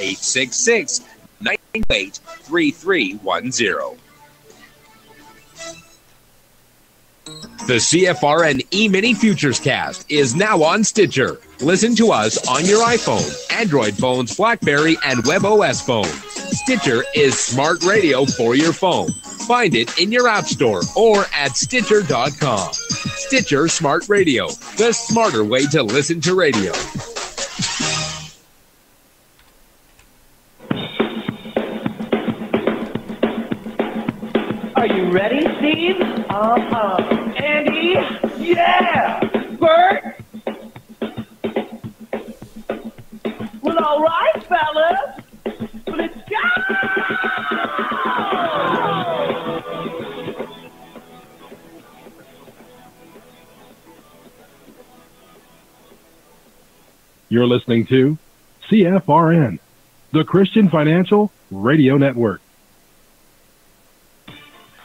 866-928-3310. The CFRN Emini Futures Cast is now on Stitcher. Listen to us on your iPhone, Android phones, BlackBerry, and WebOS phones. Stitcher is smart radio for your phone. Find it in your app store or at Stitcher.com. Stitcher Smart Radio, the smarter way to listen to radio. Are you ready, Steve? Andy? Yeah! Bert? Well, all right, fellas. Let's go! You're listening to CFRN, the Christian Financial Radio Network.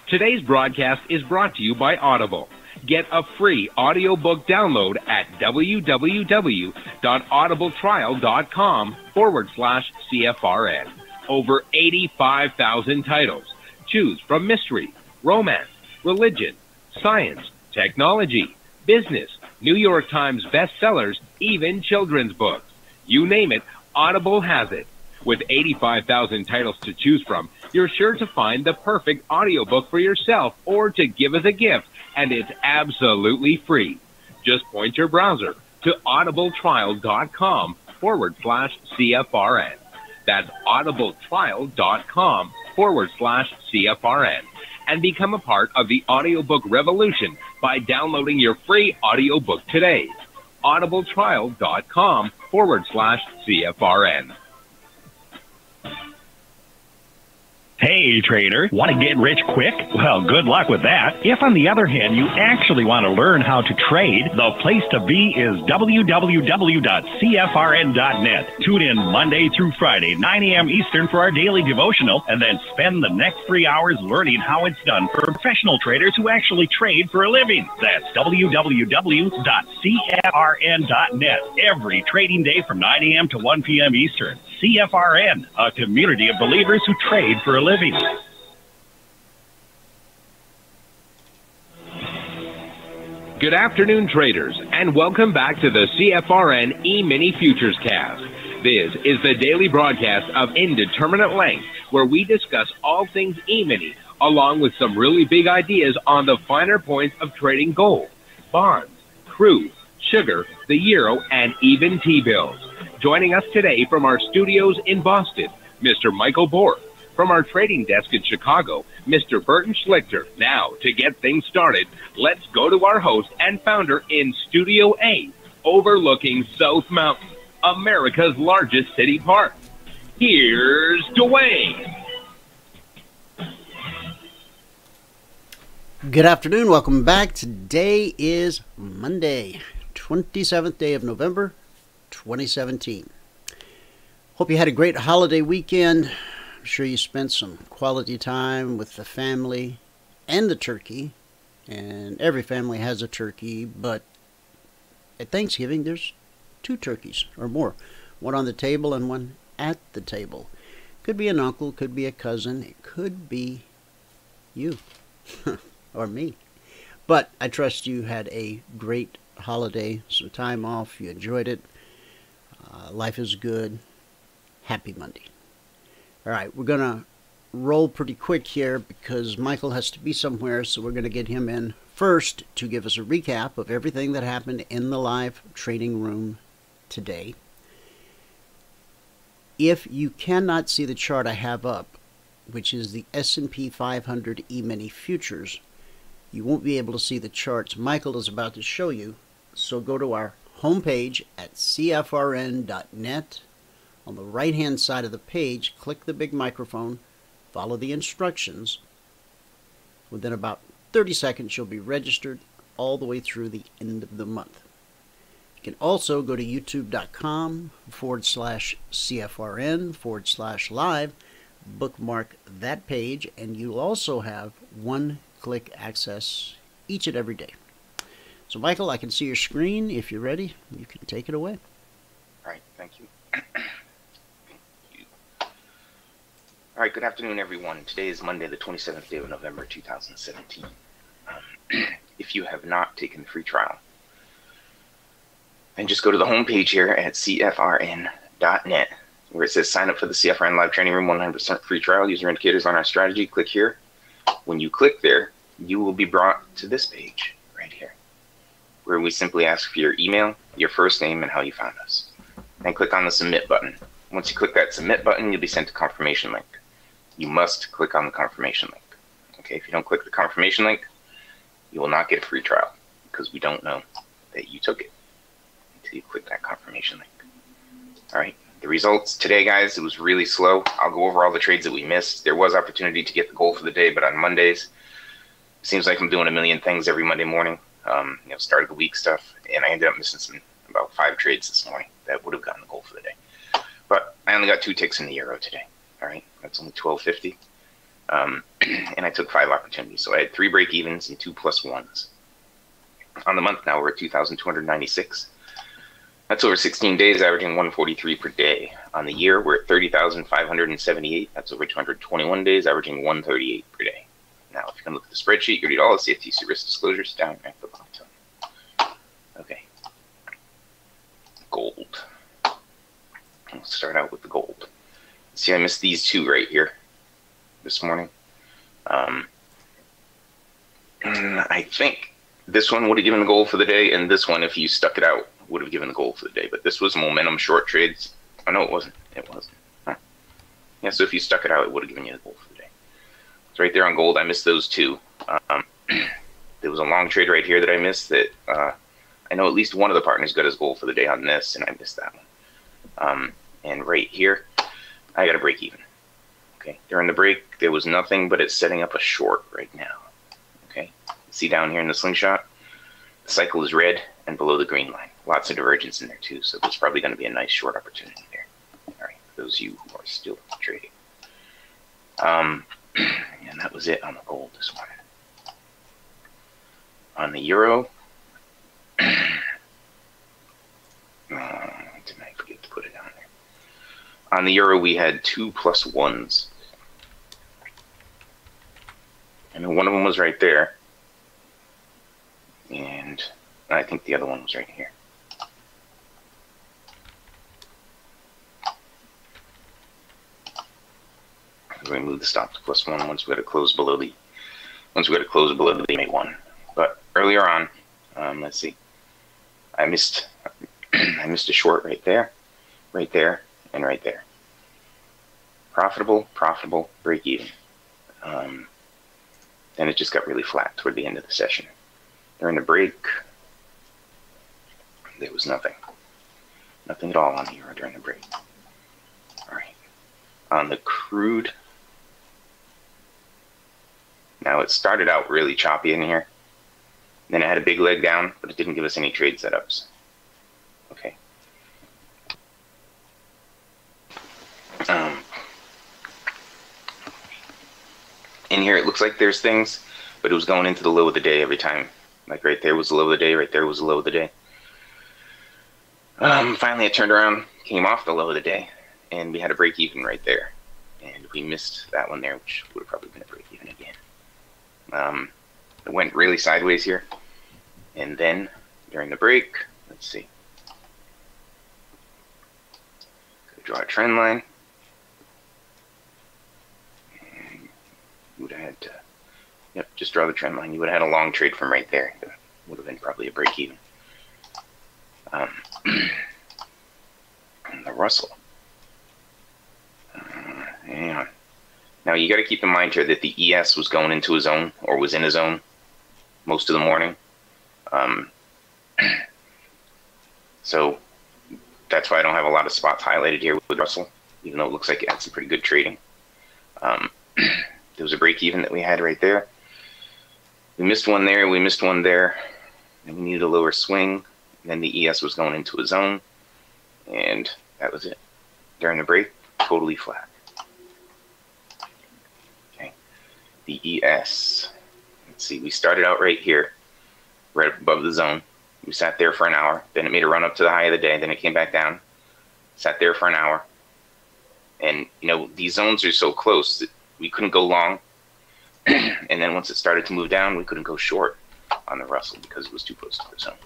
Today's broadcast is brought to you by Audible. Get a free audiobook download at www.audibletrial.com/CFRN. Over 85,000 titles. Choose from mystery, romance, religion, science, technology, business, New York Times bestsellers, even children's books. You name it, Audible has it. With 85,000 titles to choose from, you're sure to find the perfect audiobook for yourself or to give as a gift, and it's absolutely free. Just point your browser to audibletrial.com/CFRN. That's audibletrial.com/CFRN. And become a part of the audiobook revolution by downloading your free audiobook today. audibletrial.com/CFRN. Hey, trader, want to get rich quick? Well, good luck with that. If, on the other hand, you actually want to learn how to trade, the place to be is www.cfrn.net. Tune in Monday through Friday, 9 a.m. Eastern for our daily devotional, and then spend the next 3 hours learning how it's done for professional traders who actually trade for a living. That's www.cfrn.net. Every trading day from 9 a.m. to 1 p.m. Eastern. CFRN, a community of believers who trade for a living. Good afternoon, traders, and welcome back to the CFRN Emini Futures Cast. This is the daily broadcast of Indeterminate Length, where we discuss all things Emini, along with some really big ideas on the finer points of trading gold, bonds, crude, sugar, the euro, and even T-bills. Joining us today from our studios in Boston, Mr. Michael Borth. From our trading desk in Chicago, Mr. Burton Schlichter. Now, to get things started, let's go to our host and founder in Studio A, overlooking South Mountain, America's largest city park. Here's Dwayne. Good afternoon. Welcome back. Today is Monday, 27th day of November, 2017. Hope you had a great holiday weekend. I'm sure you spent some quality time with the family and the turkey. And every family has a turkey, but at Thanksgiving there's 2 turkeys or more. One on the table and one at the table. Could be an uncle, could be a cousin, it could be you or me. But I trust you had a great holiday, some time off, you enjoyed it. Life is good. Happy Monday. All right, we're going to roll pretty quick here because Michael has to be somewhere, so we're going to get him in first to give us a recap of everything that happened in the live trading room today. If you cannot see the chart I have up, which is the S&P 500 Emini Futures, you won't be able to see the charts Michael is about to show you, so go to our homepage at cfrn.net. On the right-hand side of the page, click the big microphone, follow the instructions. Within about 30 seconds, you'll be registered all the way through the end of the month. You can also go to youtube.com/CFRN/live, bookmark that page, and you'll also have one-click access each and every day. So, Michael, I can see your screen. If you're ready, you can take it away. All right, thank you. All right, good afternoon, everyone. Today is Monday, the 27th day of November, 2017. If you have not taken the free trial, then just go to the homepage here at cfrn.net, where it says sign up for the CFRN Live Training Room 100% free trial. User indicators on our strategy. Click here. When you click there, you will be brought to this page right here, where we simply ask for your email, your first name, and how you found us. Then click on the submit button. Once you click that submit button, you'll be sent a confirmation link. You must click on the confirmation link. Okay, if you don't click the confirmation link, you will not get a free trial because we don't know that you took it until you click that confirmation link. All right, the results today, guys, it was really slow. I'll go over all the trades that we missed. There was opportunity to get the goal for the day, but on Mondays, it seems like I'm doing a million things every Monday morning. Start of the week stuff, and I ended up missing about 5 trades this morning that would have gotten the goal for the day. But I only got 2 ticks in the euro today. All right, that's only 12.50, and I took 5 opportunities. So I had 3 break evens and 2 +1s. On the month now, we're at 2,296. That's over 16 days, averaging 143 per day. On the year, we're at 30,578. That's over 221 days, averaging 138 per day. Now, if you can look at the spreadsheet, you read all the CFTC risk disclosures down at the bottom. Okay, gold. Let's start out with the gold. See, I missed these 2 right here this morning. I think this one would have given the goal for the day, and this one, if you stuck it out, would have given the goal for the day. But this was momentum short trades. Oh, no, it wasn't. It wasn't. Huh. Yeah, so if you stuck it out, it would have given you the goal for the day. It's right there on gold. I missed those 2. There was a long trade right here that I missed that I know at least one of the partners got his goal for the day on this, and I missed that one. And right here, I got a break even. Okay, during the break, there was nothing, but it's setting up a short right now. Okay, see down here in the slingshot, the cycle is red and below the green line. Lots of divergence in there too, so there's probably going to be a nice short opportunity there. All right, for those of you who are still trading. And that was it on the gold this morning. On the euro, didn't I forget to put it on there? On the euro, we had 2 +1s. And one of them was right there. And I think the other one was right here. We're going to move the stop to +1 once we got to close below the MA1. But earlier on, let's see, I missed a short right there, and right there. Profitable, break even. Then it just got really flat toward the end of the session. During the break, there was nothing at all on the euro during the break. All right, on the crude. Now it started out really choppy in here. Then it had a big leg down, but it didn't give us any trade setups. Okay. In here, it looks like there's things, but it was going into the low of the day every time. Like right there was the low of the day, right there was the low of the day. Finally, it turned around, came off the low of the day, and we had a break even right there. And we missed that one there, which would have probably been a break even again. It went really sideways here. And then, during the break, let's see. Go draw a trend line. And you would have had to, yep, just draw the trend line. You would have had a long trade from right there. That would have been probably a break even. And the Russell. Hang on. Now you got to keep in mind here that the ES was going into a zone, or was in a zone, most of the morning. So that's why I don't have a lot of spots highlighted here with Russell, even though it looks like it had some pretty good trading. There was a break even that we had right there. We missed one there, we missed one there, and we needed a lower swing. And then the ES was going into a zone, and that was it. During the break, totally flat. Okay, the ES. Let's see, we started out right here, right above the zone. We sat there for an hour. Then it made a run up to the high of the day. Then it came back down. Sat there for an hour. And, you know, these zones are so close that we couldn't go long. And then once it started to move down, we couldn't go short on the Russell because it was too close to the zone.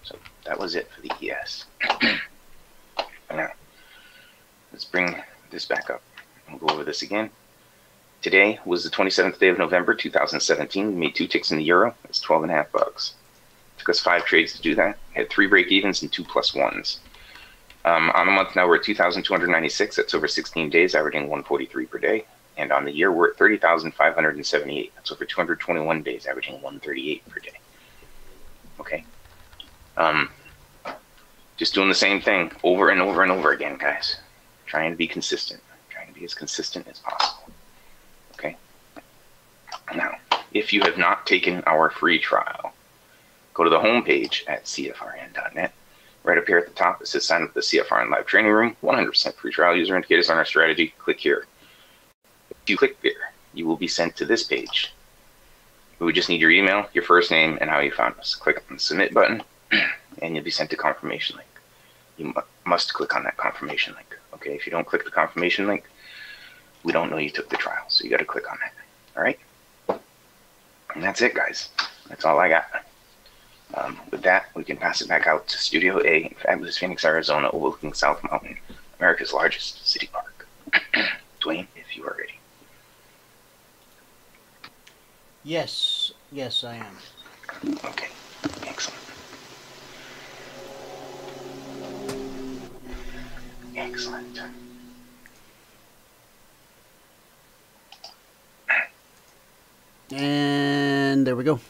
So that was it for the ES. Now, let's bring this back up. We'll go over this again. Today was the 27th day of November, 2017. We made 2 ticks in the euro. That's 12.5 bucks. Took us 5 trades to do that. We had 3 break-evens and 2 +1s. On the month now, we're at 2,296. That's over 16 days, averaging 143 per day. And on the year, we're at 30,578. That's over 221 days, averaging 138 per day. Okay. Just doing the same thing over and over and over again, guys. Trying to be consistent. Trying to be as consistent as possible. Okay. Now, if you have not taken our free trial, go to the homepage at cfrn.net. Right up here at the top, it says sign up for the CFRN Live Training Room. 100% free trial. User indicators on our strategy. Click here. If you click there, you will be sent to this page. We just need your email, your first name, and how you found us. Click on the submit button, and you'll be sent to confirmation link. You must click on that confirmation link. Okay, if you don't click the confirmation link, we don't know you took the trial, so you got to click on that. All right? And that's it, guys. That's all I got. With that, we can pass it back out to Studio A in fabulous Phoenix, Arizona, overlooking South Mountain, America's largest city park. Dwayne, if you are ready. Yes, I am. Okay, excellent. Excellent. And there we go.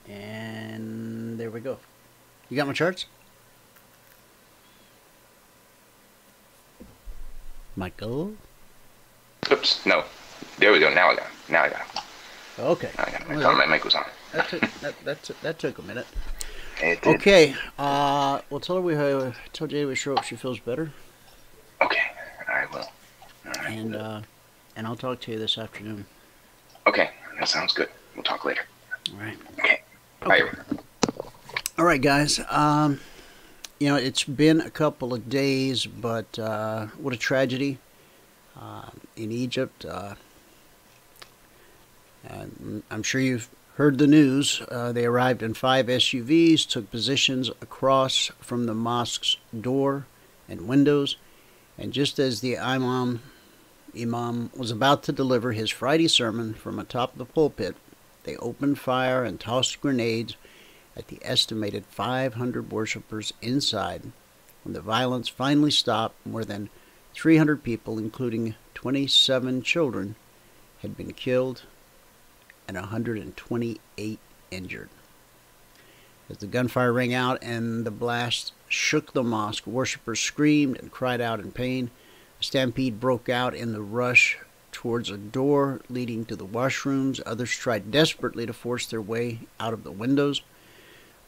And there we go. You got my charts? Michael? Oops, no. There we go. Now I got it. Okay. I thought my mic was on. That took a minute. It did. Okay. Well, tell Jade we show up. She feels better. Okay, I will. All right. And I'll talk to you this afternoon. Okay, that sounds good. We'll talk later. All right. Okay. Bye, everyone. All right, guys. You know, it's been a couple of days, but what a tragedy in Egypt. I'm sure you've heard the news. They arrived in 5 SUVs, took positions across from the mosque's door and windows, and just as the imam was about to deliver his Friday sermon from atop the pulpit, they opened fire and tossed grenades at the estimated 500 worshippers inside. When the violence finally stopped, more than 300 people, including 27 children, had been killed and 128 injured. As the gunfire rang out and the blast shook the mosque, worshippers screamed and cried out in pain. A stampede broke out in the rush towards a door leading to the washrooms. Others tried desperately to force their way out of the windows.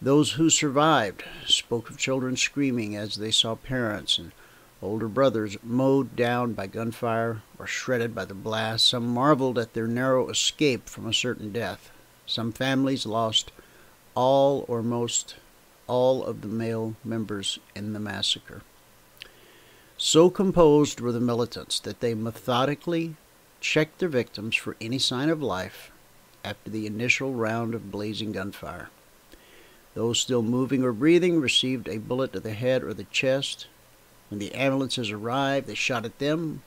Those who survived spoke of children screaming as they saw parents and older brothers mowed down by gunfire or shredded by the blast. Some marveled at their narrow escape from a certain death. Some families lost all or most all of the male members in the massacre. So composed were the militants that they methodically checked their victims for any sign of life after the initial round of blazing gunfire. Those still moving or breathing received a bullet to the head or the chest. When the ambulances arrived, they shot at them,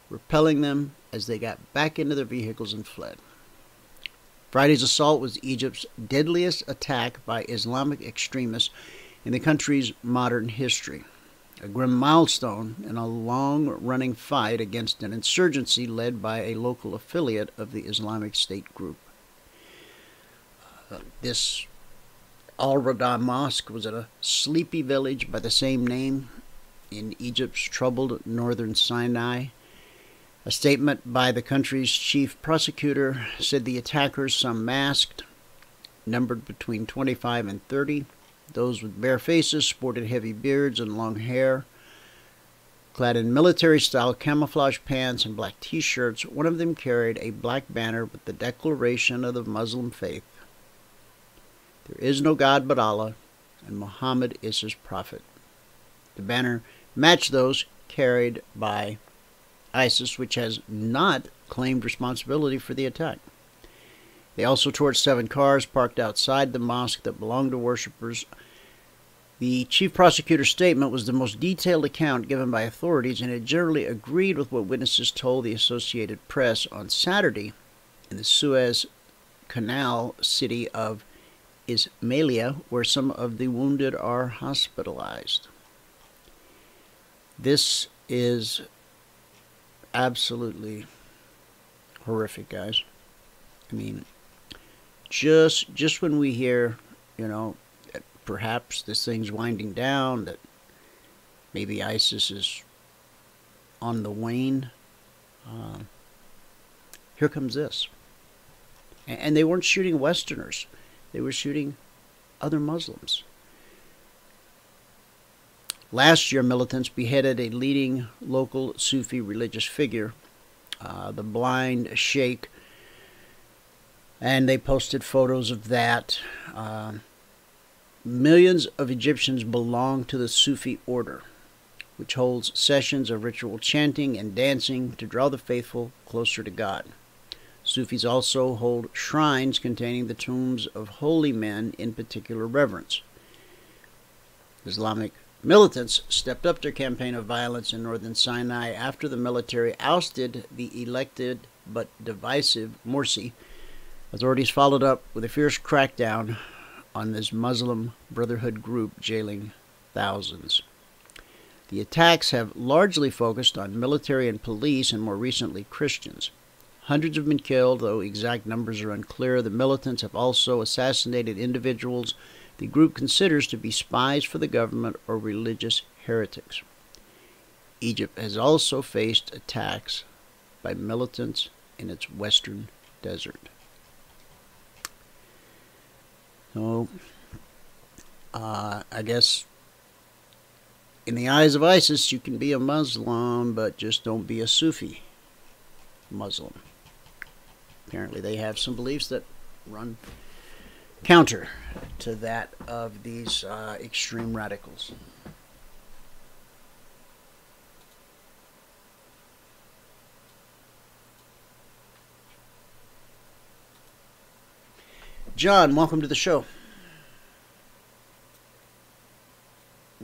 repelling them as they got back into their vehicles and fled. Friday's assault was Egypt's deadliest attack by Islamic extremists in the country's modern history, a grim milestone in a long-running fight against an insurgency led by a local affiliate of the Islamic State group. This Al-Rada Mosque was at a sleepy village by the same name in Egypt's troubled northern Sinai. A statement by the country's chief prosecutor said the attackers, some masked, numbered between 25 and 30. Those with bare faces sported heavy beards and long hair. Clad in military-style camouflage pants and black T-shirts, one of them carried a black banner with the declaration of the Muslim faith. There is no God but Allah. and Muhammad is his prophet. The banner matched those carried by ISIS, which has not claimed responsibility for the attack. They also torched 7 cars parked outside the mosque that belonged to worshippers. The chief prosecutor's statement was the most detailed account given by authorities, and it generally agreed with what witnesses told the Associated Press on Saturday in the Suez Canal city of Ismailia, where some of the wounded are hospitalized. This is absolutely horrific, guys. I mean, just when we hear, that perhaps this thing's winding down, that maybe ISIS is on the wane, here comes this. And they weren't shooting Westerners. They were shooting other Muslims. Last year, militants beheaded a leading local Sufi religious figure, the blind sheikh, and they posted photos of that. Millions of Egyptians belong to the Sufi order, which holds sessions of ritual chanting and dancing to draw the faithful closer to God. Sufis also hold shrines containing the tombs of holy men in particular reverence. Islamic militants stepped up their campaign of violence in northern Sinai after the military ousted the elected but divisive Morsi. Authorities followed up with a fierce crackdown on this Muslim Brotherhood group, jailing thousands. The attacks have largely focused on military and police, and more recently Christians. Hundreds have been killed, though exact numbers are unclear. The militants have also assassinated individuals the group considers to be spies for the government or religious heretics. Egypt has also faced attacks by militants in its western desert. So, I guess in the eyes of ISIS, you can be a Muslim, but just don't be a Sufi Muslim. Apparently they have some beliefs that run counter to that of these extreme radicals. John, welcome to the show.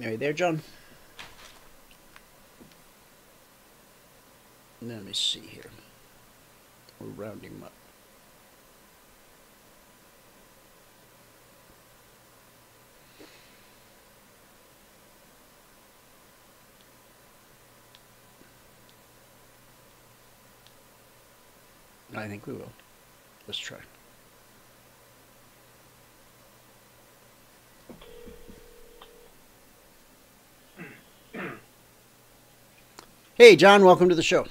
Are you there, John? Let me see here. We're rounding him up. I think we will. Let's try. Hey, John, welcome to the show.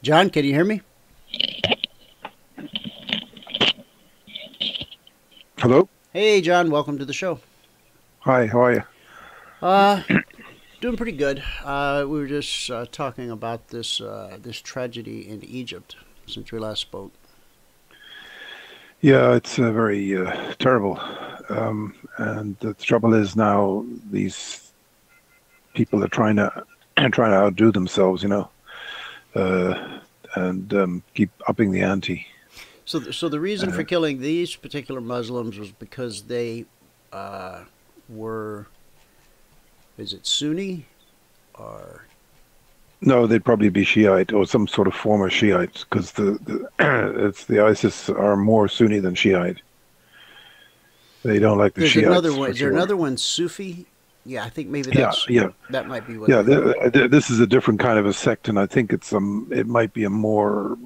John, can you hear me? Hello? Hey, John, welcome to the show. Hi, how are you? Doing pretty good. We were just talking about this this tragedy in Egypt since we last spoke. Yeah, it's very terrible. And the trouble is now these people are trying to outdo themselves, and keep upping the ante. So the reason for killing these particular Muslims was because they were, is it Sunni or? No, they'd probably be Shiite or some sort of form of Shiite, because it's the ISIS are more Sunni than Shiite. They don't like the Shiites. Another one. Is there another one, Sufi? Yeah, I think maybe that's that might be what. Yeah, this is a different kind of a sect, and I think it might be a more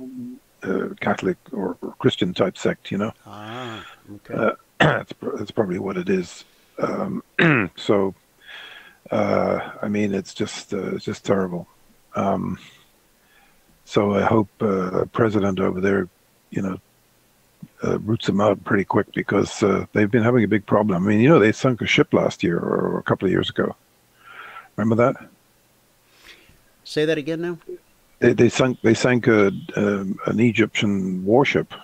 Catholic or Christian type sect, Ah, okay. That's probably what it is. So, I mean, it's just terrible. So I hope the president over there, roots them out pretty quick, because they've been having a big problem. I mean, they sunk a ship last year or a couple of years ago. Remember that? Say that again now. They sank an Egyptian warship.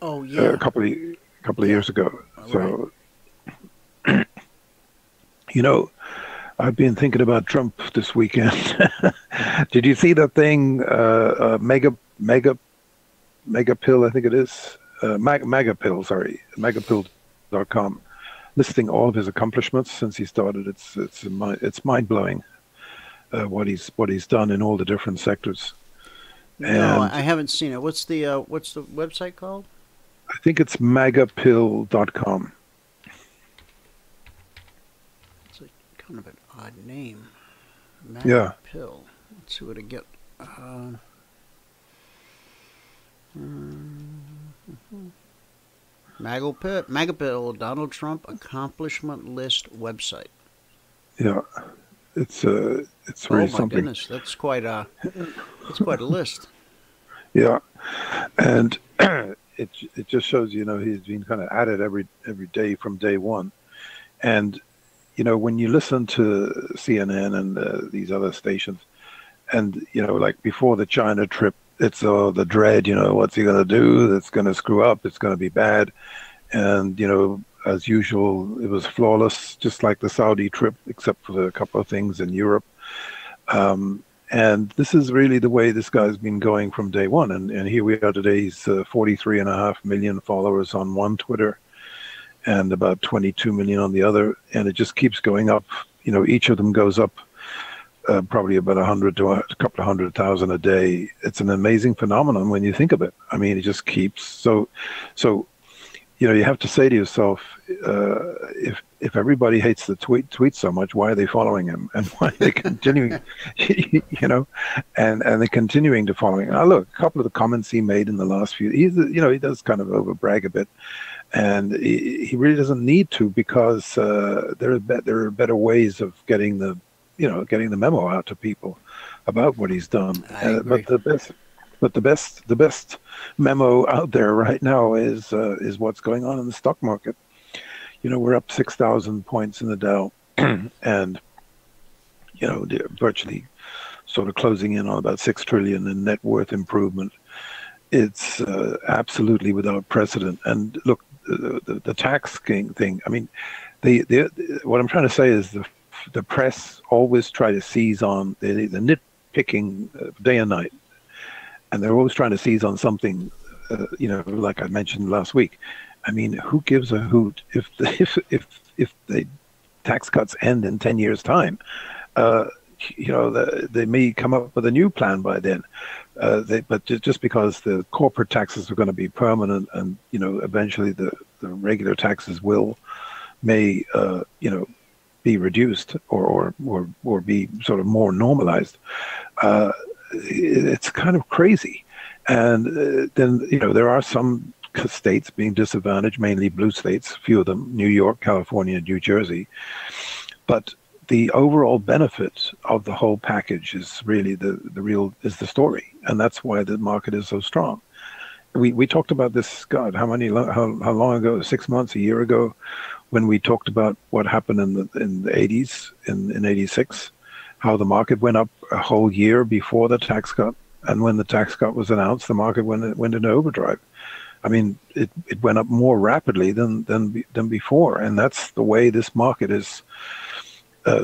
Oh yeah, a couple of years ago. So, you know, I've been thinking about Trump this weekend. Did you see that thing? Mega pill, I think it is. Mega pill, sorry, megapill.com, listing all of his accomplishments since he started. It's mind blowing what he's done in all the different sectors. No, I haven't seen it. What's the website called? I think it's megapill.com. It's kind of an odd name. Yeah. Pill. Let's see what I get. Megapill, Donald Trump accomplishment list website. Yeah, it's really oh my something. Goodness, that's quite a list. Yeah, and it just shows, you know, he's been kind of at it every day from day one. And you know, when you listen to CNN and these other stations, and you know, like before the China trip, it's the dread, you know, what's he going to do? That's going to screw up. It's going to be bad. And, you know, as usual, it was flawless, just like the Saudi trip, except for a couple of things in Europe. And this is really the way this guy's been going from day one. And here we are today. He's 43.5 million followers on one Twitter and about 22 million on the other. And it just keeps going up. You know, each of them goes up probably about 100 to a couple of 100,000 a day. It's an amazing phenomenon when you think of it. I mean, it just keeps so. You know, you have to say to yourself, if everybody hates the tweet so much, why are they following him, and why are they continuing? You know, and they're continuing to follow him. Now, look, a couple of the comments he made in the last few, he does kind of overbrag a bit, and he really doesn't need to, because there are better ways of getting the memo out to people about what he's done. But the best memo out there right now is what's going on in the stock market. You know, we're up 6,000 points in the Dow, and you know, virtually sort of closing in on about 6 trillion in net worth improvement. It's absolutely without precedent. And look, the tax thing. I mean, what I'm trying to say is the press always try to seize on the nitpicking day and night, and they're always trying to seize on something, you know, like I mentioned last week. I mean, who gives a hoot if the tax cuts end in 10 years' time? You know, they may come up with a new plan by then. But just because the corporate taxes are going to be permanent, and you know, eventually the regular taxes may you know, be reduced or be sort of more normalized. It's kind of crazy. And then, you know, there are some states being disadvantaged, mainly blue states, a few of them, New York, California, New Jersey. But the overall benefit of the whole package is really the story. And that's why the market is so strong. We talked about this, God, how long ago? 6 months, a year ago, when we talked about what happened in the 80s, in 86, how the market went up a whole year before the tax cut. And when the tax cut was announced, the market went into overdrive. I mean, it went up more rapidly than before. And that's the way this market is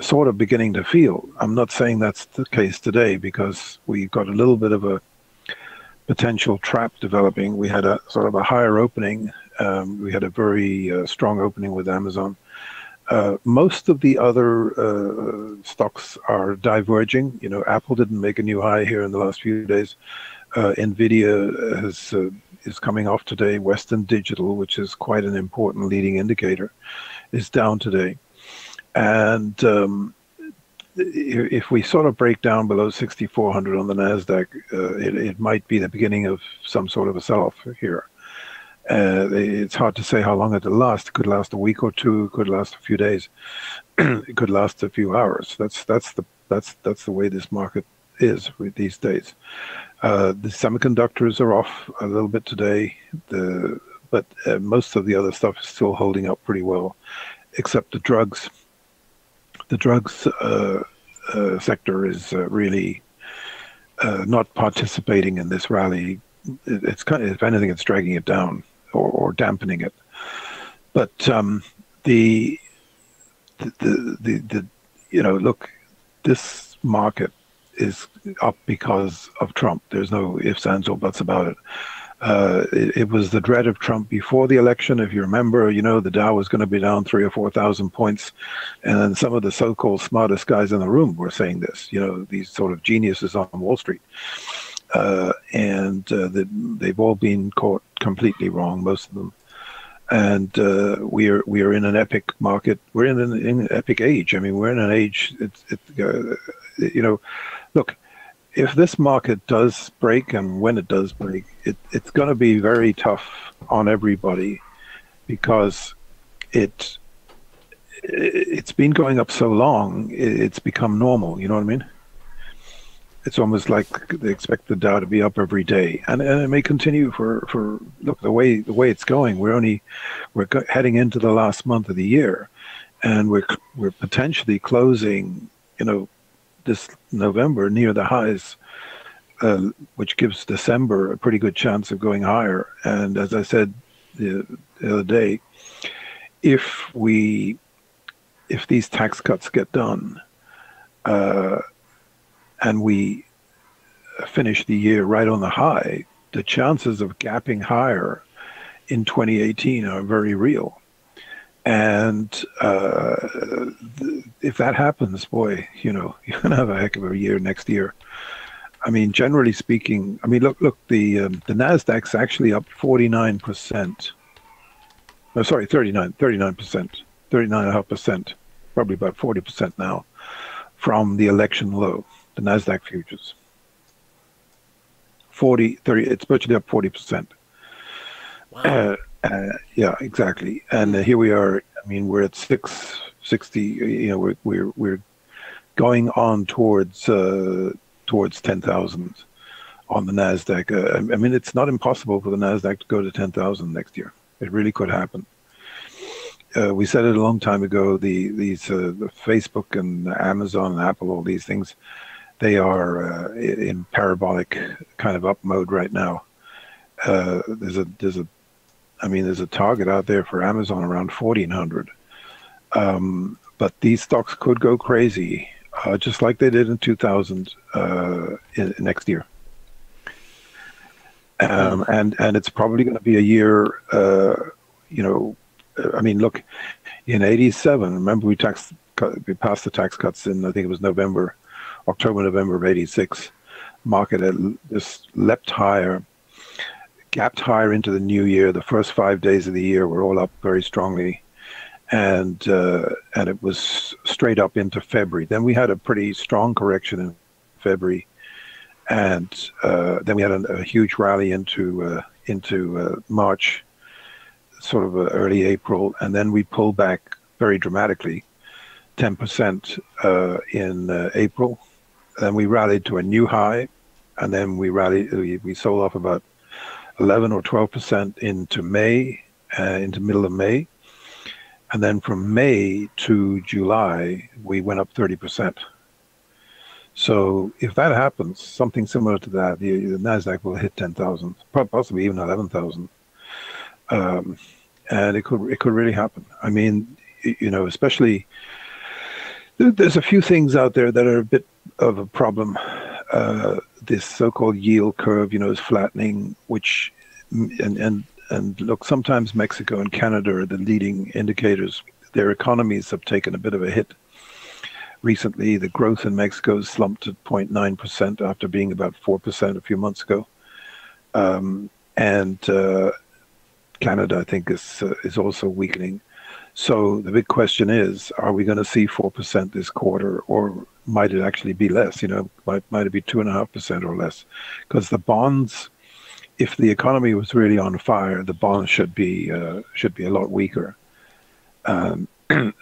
sort of beginning to feel. I'm not saying that's the case today, because we've got a little bit of a potential trap developing. We had a sort of a higher opening. We had a very strong opening with Amazon. Most of the other stocks are diverging. You know, Apple didn't make a new high here in the last few days. Nvidia is coming off today. Western Digital, which is quite an important leading indicator, is down today. And if we sort of break down below 6,400 on the NASDAQ, it might be the beginning of some sort of a sell-off here. It's hard to say how long it'll last. It could last a week or two. It could last a few days. It could last a few hours. That's the way this market is these days. The semiconductors are off a little bit today, but most of the other stuff is still holding up pretty well, except the drugs. The drugs sector is really not participating in this rally it's kind of, if anything, it's dragging it down or dampening it. But the look, this market is up because of Trump. There's no ifs, ands, or buts about it. It was the dread of Trump before the election. If you remember, the Dow was going to be down 3,000 or 4,000 points. And then some of the so-called smartest guys in the room were saying this, these sort of geniuses on Wall Street. They've all been caught completely wrong, most of them. And we are in an epic market. We're in an epic age. I mean, we're in an age, look, if this market does break, and when it does break, it's going to be very tough on everybody, because it's been going up so long, it's become normal. You know what I mean? It's almost like they expect the Dow to be up every day, and it may continue for look, the way it's going. We're heading into the last month of the year, and we're potentially closing, this November near the highs, which gives December a pretty good chance of going higher. And as I said the other day, if these tax cuts get done, and we finish the year right on the high, the chances of gapping higher in 2018 are very real. And if that happens, boy, you're going to have a heck of a year next year. I mean, generally speaking, look, the NASDAQ's actually up 49%. No, sorry, 39%, 39.5%, probably about 40% now from the election low, the NASDAQ futures. 30, it's virtually up 40%. Wow. Yeah, exactly. And here we are. I mean, we're at 660. We're going on towards 10,000 on the Nasdaq. I mean, it's not impossible for the Nasdaq to go to 10,000 next year. It really could happen. We said it a long time ago. The Facebook and Amazon and Apple, all these things, they are in parabolic kind of up mode right now. There's a target out there for Amazon around 1,400. But these stocks could go crazy, just like they did in 2000 next year. And it's probably going to be a year, look, in 87, remember we passed the tax cuts in, I think it was October, November of 86. Market had just leapt higher, gapped higher into the new year. The first 5 days of the year were all up very strongly, and it was straight up into February. Then we had a pretty strong correction in February, and then we had a huge rally into March, sort of early April, and then we pulled back very dramatically, 10% in April. Then we rallied to a new high, and then we sold off about 11 or 12% into May, into middle of May. And then from May to July, we went up 30%. So if that happens, something similar to that, the NASDAQ will hit 10,000, possibly even 11,000. And it could really happen. I mean, especially, there's a few things out there that are a bit of a problem. This so-called yield curve, is flattening, which, and look, sometimes Mexico and Canada are the leading indicators. Their economies have taken a bit of a hit recently. The growth in Mexico has slumped to 0.9% after being about 4% a few months ago. And Canada, I think, is also weakening. So the big question is, are we going to see 4% this quarter, or might it actually be less? Might it be 2.5% or less? Because the bonds, if the economy was really on fire, the bonds should be a lot weaker.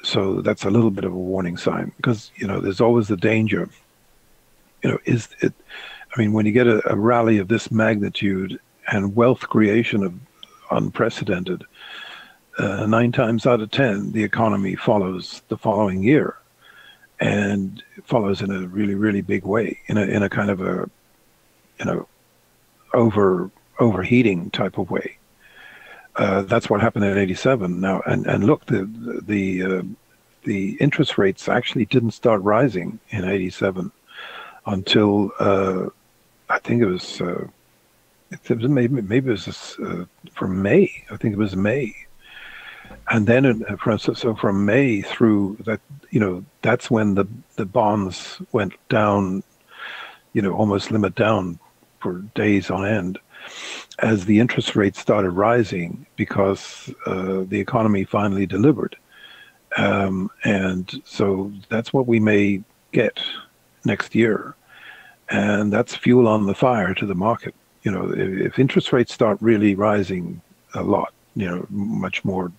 So that's a little bit of a warning sign, because there's always the danger. When you get a rally of this magnitude and wealth creation of unprecedented, 9 times out of 10, the economy follows the following year, and follows in a really, really big way, in a kind of a, overheating type of way. That's what happened in '87. Now, and look, the interest rates actually didn't start rising in '87 until I think it was maybe it was from May. I think it was May, and then from May through that, that's when the bonds went down, almost limit down for days on end, as the interest rates started rising because the economy finally delivered. And so that's what we may get next year. And that's fuel on the fire to the market. If interest rates start really rising a lot, much more,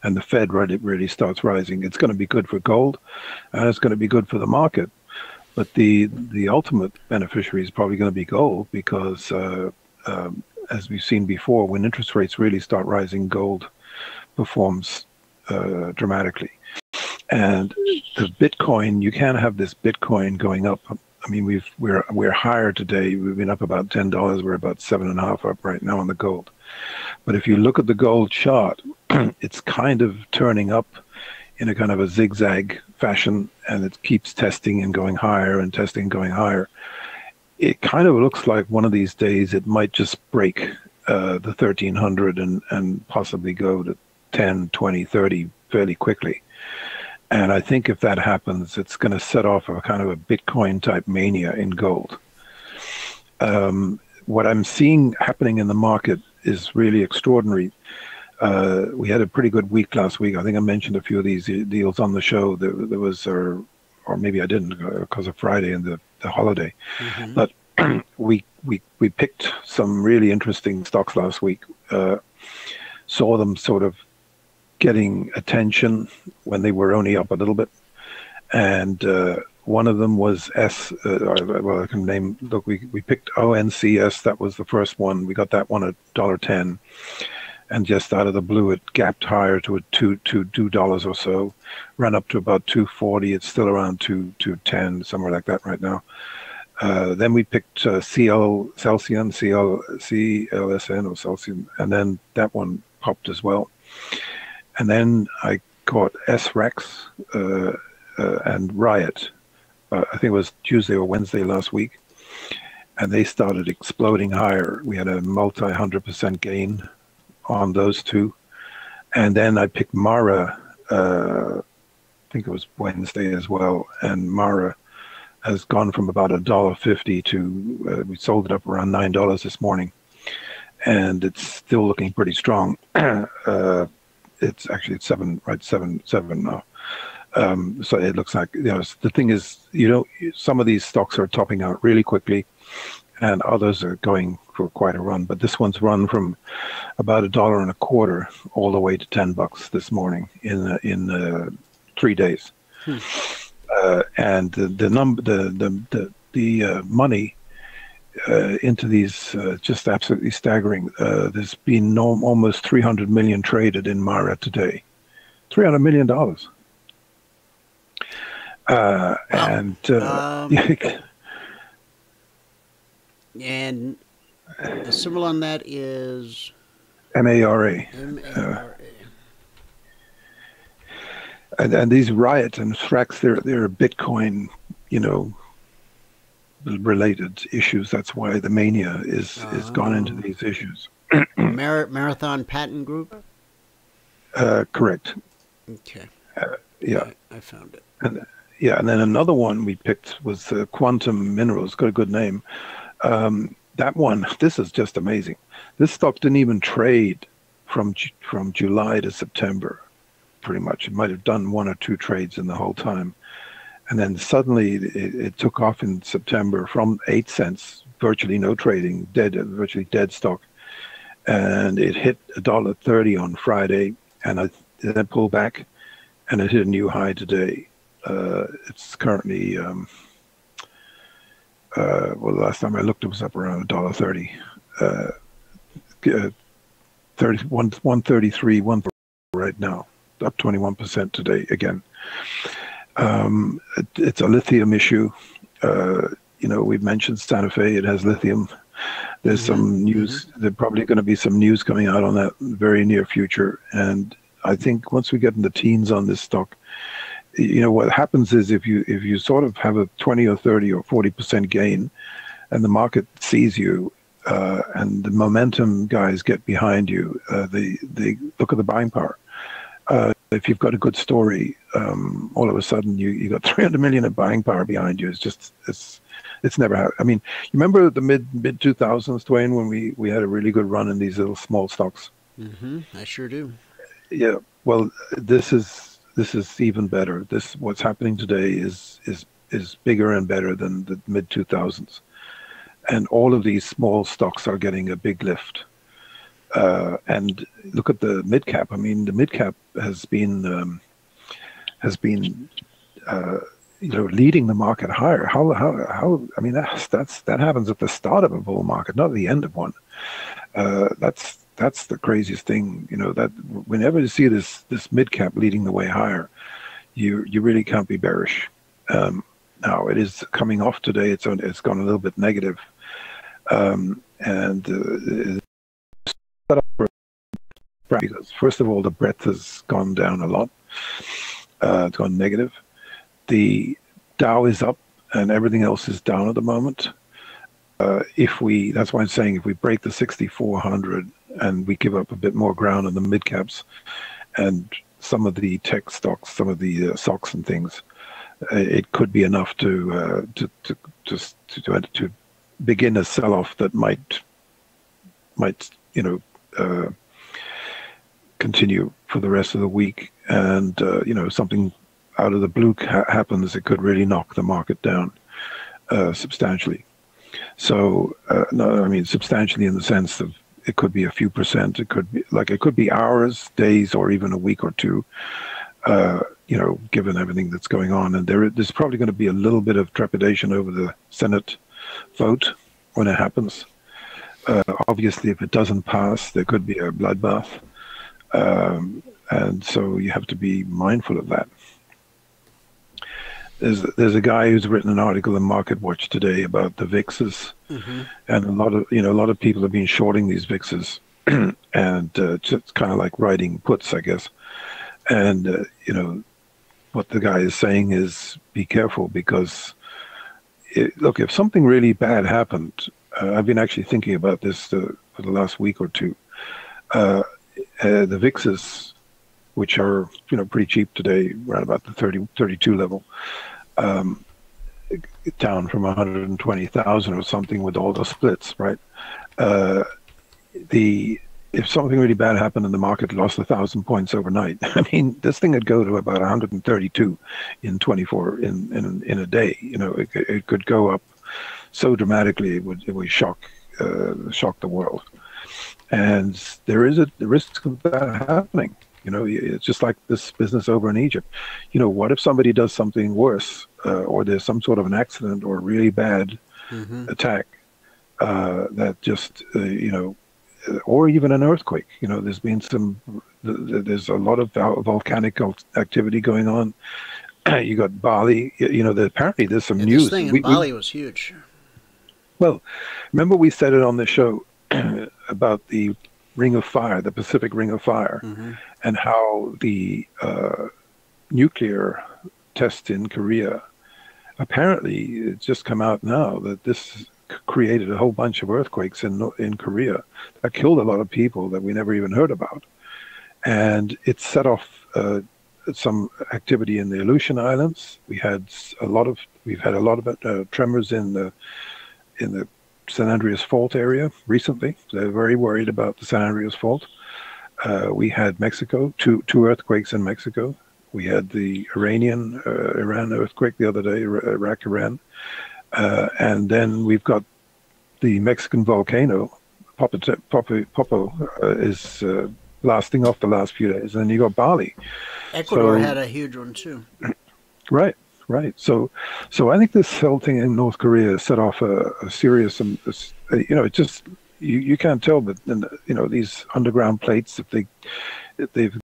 and the Fed really starts rising, it's going to be good for gold, and it's going to be good for the market. But the ultimate beneficiary is probably going to be gold, because as we've seen before, when interest rates really start rising, gold performs dramatically. And the Bitcoin, you can't have this Bitcoin going up. I mean, we're higher today. We've been up about $10. We're about 7.5 up right now on the gold. But if you look at the gold chart, it's kind of turning up in a kind of a zigzag fashion, and it keeps testing and going higher and testing and going higher. It kind of looks like one of these days it might just break the 1300 and possibly go to 10, 20, 30 fairly quickly. And I think if that happens, it's going to set off a kind of a Bitcoin type mania in gold. What I'm seeing happening in the market is really extraordinary. We had a pretty good week last week. I think I mentioned a few of these deals on the show. There was, or maybe I didn't, because of Friday and the holiday. Mm-hmm. But we picked some really interesting stocks last week. Saw them sort of getting attention when they were only up a little bit, and one of them was well, I can name. Look, we picked ONCS. That was the first one. We got that one at $1.10, and just out of the blue, it gapped higher to $2 or so, ran up to about 240. It's still around 210, somewhere like that right now. Then we picked CLSN or Celsius, and then that one popped as well. And then I caught SREX and Riot. I think it was Tuesday or Wednesday last week, and they started exploding higher. We had a multi-100% gain on those two. And then I picked Mara, I think it was Wednesday as well, and Mara has gone from about $1.50 to, we sold it up around $9 this morning, and it's still looking pretty strong. It's actually seven now. So it looks like, the thing is, some of these stocks are topping out really quickly, and others are going for quite a run. But this one's run from about $1.25 all the way to $10 this morning in 3 days. And the money into these just absolutely staggering. There's been almost 300 million traded in Mara today. $300 million. And and the symbol on that is MARA. And these Riot and Threx, they're Bitcoin, related issues. That's why the mania is gone into these issues. Marathon Patent Group? Correct. Okay. Yeah. I found it. And then another one we picked was Quantum Minerals. Got a good name. That one, this is just amazing. This stock didn't even trade from July to September, pretty much. It might have done 1 or 2 trades in the whole time. And then suddenly it took off in September from 8 cents, virtually no trading, virtually dead stock. And it hit $1.30 on Friday, and then pulled back, and it hit a new high today. It's currently, the last time I looked, it was up around $1.30. 133, 1 right now, up 21% today again. It's a lithium issue. We've mentioned Santa Fe. It has lithium. There's some news. There's probably going to be some news coming out on that very near future. And I think once we get in the teens on this stock, what happens is if you sort of have a 20 or 30 or 40% gain, and the market sees you, and the momentum guys get behind you, they look at the buying power. If you've got a good story, all of a sudden you got 300 million of buying power behind you. It's never happened. I mean, you remember the mid 2000s, Dwayne, when we had a really good run in these little small stocks. I sure do. Yeah. Well, this is even better. What's happening today is bigger and better than the mid 2000s, and all of these small stocks are getting a big lift. And look at the mid cap. I mean, the mid cap has been leading the market higher. How? I mean, that happens at the start of a bull market, not at the end of one. That's the craziest thing. That whenever you see this mid cap leading the way higher, you really can't be bearish. Now it is coming off today. It's gone a little bit negative, and because first of all, the breadth has gone down a lot. It's gone negative. The Dow is up and everything else is down at the moment. That's why I'm saying if we break the 6,400 and we give up a bit more ground on the mid caps and some of the tech stocks, some of the stocks and things, it could be enough to begin a sell-off that might continue for the rest of the week. And something out of the blue happens, it could really knock the market down substantially. So no, I mean substantially in the sense of it could be a few percent. It could be hours, days, or even a week or two. Given everything that's going on, and there's probably going to be a little bit of trepidation over the Senate vote when it happens. Obviously, if it doesn't pass, there could be a bloodbath, and so you have to be mindful of that. There's a guy who's written an article in Market Watch today about the VIXs, and a lot of people have been shorting these VIXs, and just kind of like writing puts, I guess. And what the guy is saying is be careful because look, if something really bad happened, I've been actually thinking about this for the last week or two. The VIXs, which are pretty cheap today, around about the 32 level, down from 120,000 or something with all the splits, right? If something really bad happened and the market lost 1,000 points overnight, I mean, this thing would go to about 132 in 24 in a day. It could go up so dramatically it would shock the world. And there is the risk of that happening. It's just like this business over in Egypt. What if somebody does something worse, or there's some sort of an accident or a really bad attack that just or even an earthquake. There's been there's a lot of volcanic activity going on. You got Bali. Apparently there's some news. This thing in Bali was huge. Well, remember we said it on the show about the Ring of Fire, the Pacific Ring of Fire, and how the nuclear test in Korea, apparently it's just come out now that this created a whole bunch of earthquakes in Korea that killed a lot of people that we never even heard about, and it set off some activity in the Aleutian Islands. We've had a lot of tremors in the San Andreas Fault area recently. They're very worried about the San Andreas Fault. We had Mexico, two earthquakes in Mexico. We had the Iran earthquake the other day, Iraq-Iran. And then we've got the Mexican volcano, Popo is blasting off the last few days. And then you got Bali. Ecuador had a huge one too. Right. So I think this whole thing in North Korea set off a serious, it just, you can't tell, but these underground plates, if they've